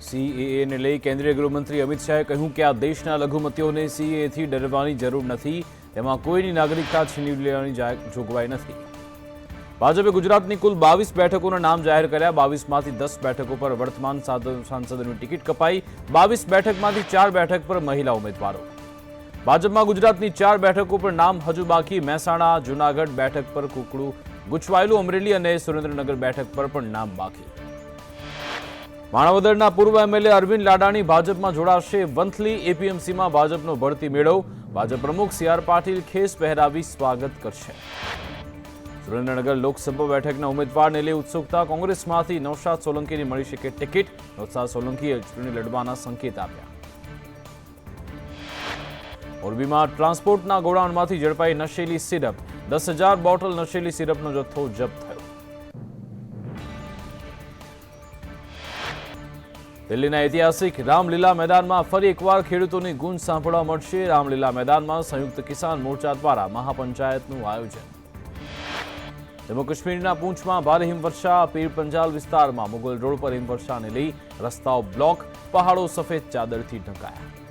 CAA ને લઈ કેન્દ્રીય ગૃહમંત્રી અમિત શાહે કહ્યું કે આ દેશના લઘુમતીઓને સીએએથી ડરવાની જરૂર નથી, તેમાં કોઈની નાગરિકતા છીનવી લેવાની જોગવાઈ નથી. ભાજપે ગુજરાતની કુલ 22 બેઠકોના નામ જાહેર કર્યા. 22માંથી 10 બેઠકો પર વર્તમાન સાંસદોની ટિકિટ કપાઈ. 22 બેઠકમાંથી 4 બેઠક પર મહિલા ઉમેદવારો. ભાજપમાં ગુજરાતની 4 બેઠકો પર નામ હજુ બાકી. મહેસાણા, જૂનાગઢ બેઠક પર કુકડું ગૂંચવાયેલું. અમરેલી અને સુરેન્દ્રનગર બેઠક પર પણ નામ બાકી. માણાવદરના પૂર્વ એમએલએ અરવિંદ લાડાણી ભાજપમાં જોડાશે. વંથલી એપીએમસીમાં ભાજપનો ભરતી મેળો. ભાજપ પ્રમુખ સી.આર. પાટીલ ખેસ પહેરાવી સ્વાગત કરશે. સુરેન્દ્રનગર લોકસભા બેઠકના ઉમેદવારને લઈ ઉત્સુકતા. કોંગ્રેસમાંથી નૌશાદ સોલંકીને મળી શકે ટિકિટ. નૌશાદ સોલંકીએ ચૂંટણી લડવાના સંકેત આપ્યા. મોરબીમાં ટ્રાન્સપોર્ટના ગોડાઉનમાંથી ઝડપાઈ નશીલી સિરપ. 10,000 બોટલ નશીલી સિરપનો જથ્થો જપ્ત થયો. દિલ્હીના ઐતિહાસિક રામલીલા મેદાનમાં ફરી એકવાર ખેડૂતોની ગુંજ સાંભળવા મળશે. રામલીલા મેદાનમાં સંયુક્ત કિસાન મોરચા દ્વારા મહાપંચાયતનું આયોજન. જમ્મુ કાશ્મીરના પૂંછમાં ભારે હિમવર્ષા. પીર પંજાલ વિસ્તારમાં મુગલ રોડ પર હિમવર્ષાને લઈ રસ્તાઓ બ્લોક. પહાડો સફેદ ચાદરથી ઢંકાયા.